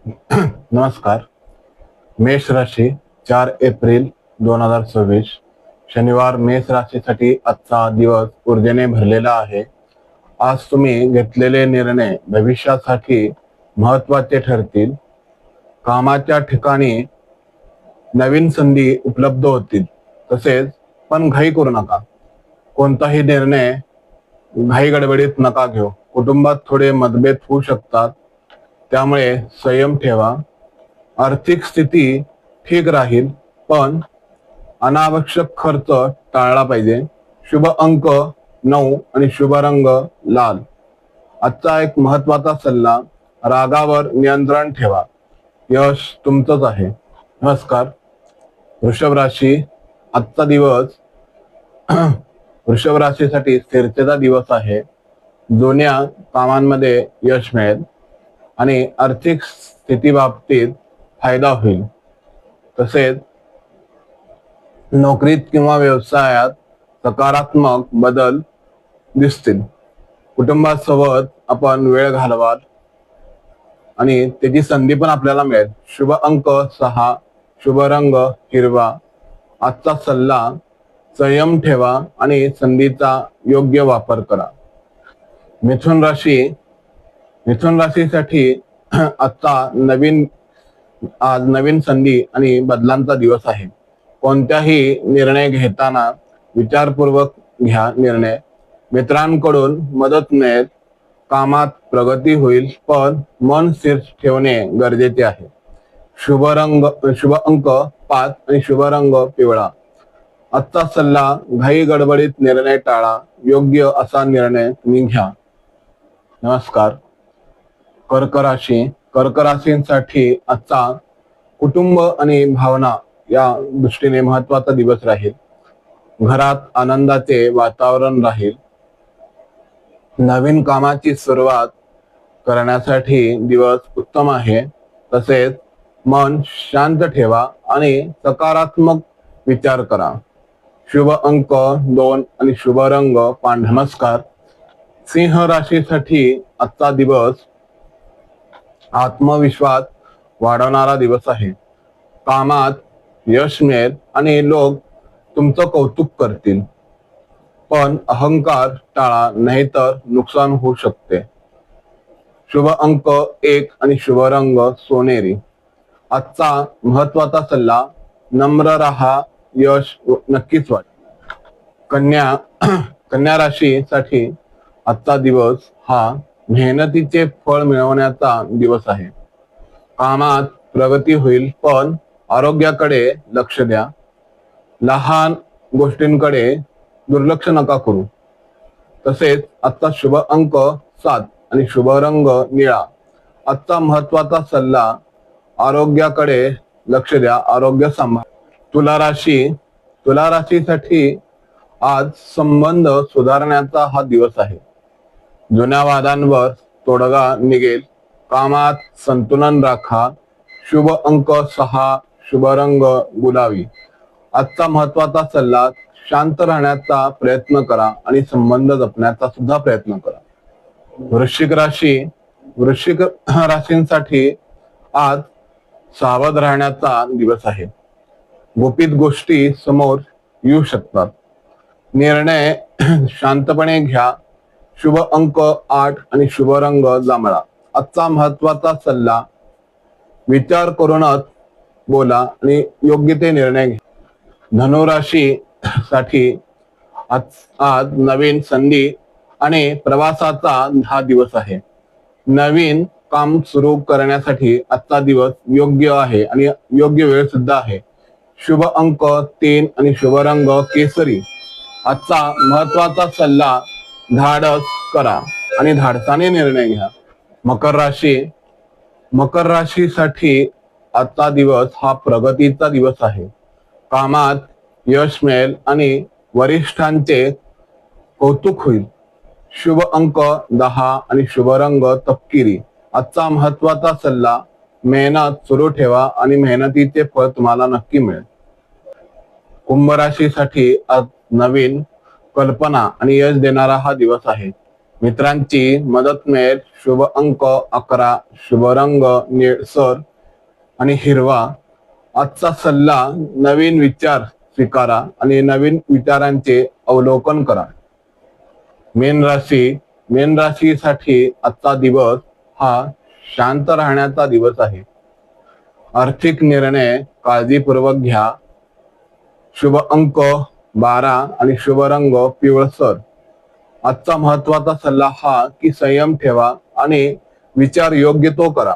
नमस्कार. मेष राशी 4 एप्रिल 2026 शनिवार. मेष राशीसाठी आजचा दिवस ऊर्जेने भरलेला आहे. आज तुम्ही घेतलेले निर्णय भविष्यासाठी महत्त्वाचे ठरतील. कामाच्या ठिकाणी नवीन संधी उपलब्ध होतील. तसेच पण घाई करू नका. कोणताही निर्णय घाई गडबडीत नका घेऊ. कुटुंबात थोडे मतभेद होऊ शकतात, त्यामुळे संयम ठेवा. आर्थिक स्थिती ठीक राहील, पण अनावश्यक खर्च टाळला पाहिजे. शुभ अंक 9 आणि शुभ रंग लाल. आजचा एक महत्वाचा सल्ला, रागावर नियंत्रण ठेवा. यश तुमचंच आहे. नमस्कार. वृषभ राशी. आजचा दिवस वृषभ राशीसाठी स्थिरतेचा दिवस आहे. जुन्या कामांमध्ये यश मिळेल आणि आर्थिक स्थितीबाबतीत फायदा होईल. तसेच नोकरीत किंवा व्यवसायात सकारात्मक बदल दिसतील. कुटुंबासोबत आपण वेळ घालवाल आणि त्याची संधी पण आपल्याला मिळेल. शुभ अंक 6, शुभ रंग हिरवा. आजचा सल्ला, संयम ठेवा आणि संधीचा योग्य वापर करा. मिथुन राशी. मिथुन राशीसाठी आज नवीन संधी आणि बदलांचा दिवस आहे. कोणत्याही निर्णय घेताना विचारपूर्वक घ्या निर्णय. मित्रांकडून मदत मिळेल. कामात प्रगती होईल, पण मन स्थिर ठेवणे गरजेचे आहे. शुभ अंक 5 आणि शुभ रंग पिवळा. आजचा सल्ला, घाई गडबडीत निर्णय टाळा. योग्य असा निर्णय तुम्ही घ्या. नमस्कार. कर्क राशी. कर्क राशींसाठी आजचा कुटुंब आणि भावना या दृष्टीने महत्वाचा दिवस राहील. घरात आनंदाचे वातावरण राहील. नवीन कामाची सुरुवात करण्यासाठी दिवस उत्तम आहे. तसेच मन शांत ठेवा आणि सकारात्मक विचार करा. शुभ अंक 2 आणि शुभ रंग पांढरा. नमस्कार. सिंह राशीसाठी आजचा दिवस आत्मविश्वास वाढवणारा दिवस आहे. कामात यश मिळेल आणि लोक तुमचं कौतुक करतील, पण अहंकार टाळा, नाहीतर नुकसान होऊ शकते. शुभ अंक 1 आणि शुभ रंग सोनेरी. आजचा महत्वाचा सल्ला, नम्र राहा, यश नक्कीच वाटेल. कन्या राशीसाठी आजचा दिवस हा मेहनतीचे फळ मिळवण्याचा दिवस आहे. कामात प्रगती होईल, पण आरोग्याकडे लक्ष द्या. लहान गोष्टींकडे दुर्लक्ष नका करू. तसेच आजचा शुभ अंक 7 आणि शुभ रंग निळा. आजचा महत्वाचा सल्ला, आरोग्याकडे लक्ष द्या, आरोग्य सांभाळा. तुला राशीसाठी आज संबंध सुधारण्याचा हा दिवस आहे. जुन्या वादांवर तोडगा निघेल. कामात संतुलन राखा. शुभ अंक 6, शुभ रंग गुलाबी. आजचा महत्वाचा सल्ला, शांत राहण्याचा प्रयत्न करा आणि संबंध जपण्याचा सुद्धा प्रयत्न करा. वृश्चिक राशींसाठी आज सावध राहण्याचा दिवस आहे. गुपित गोष्टी समोर येऊ शकतात. निर्णय शांतपणे घ्या. शुभ अंक 8 आणि शुभ रंग जांभळा. आजचा महत्वाचा सल्ला, विचार करूनच बोला आणि योग्य ते निर्णय घ्या. धनुराशीसाठी आज नवीन संधी आणि प्रवासाचा हा दिवस आहे. नवीन काम सुरू करण्यासाठी आजचा दिवस योग्य आहे आणि योग्य वेळ सुद्धा आहे. शुभ अंक 3 आणि शुभ रंग केसरी. आजचा महत्वाचा सल्ला, धाडस करा आणि धाडसाने निर्णय घ्या. मकर राशीसाठी आजचा दिवस हा प्रगतीचा दिवस आहे. कामात यश मिळेल आणि वरिष्ठांचे कौतुक होईल. शुभ अंक 10 आणि शुभ रंग तपकिरी. आजचा महत्वाचा सल्ला, मेहनत सुरू ठेवा आणि मेहनतीचे फळ तुम्हाला नक्की मिळेल. कुंभ राशीसाठी आज नवीन कल्पना आणि यश देणारा हा दिवस आहे. मित्रांची मदत मिळेल. शुभ अंक 11, शुभ रंग निळसर आणि हिरवा. आजचा सल्ला, नवीन विचार स्वीकारा आणि नवीन विचारांचे अवलोकन करा. मेन राशीसाठी आजचा दिवस हा शांत राहण्याचा दिवस आहे. आर्थिक निर्णय काळजीपूर्वक घ्या. शुभ अंक 12 आणि शुभ रंग पिवळसर. आजचा महत्वाचा सल्ला हा की संयम ठेवा आणि विचार योग्य तो करा.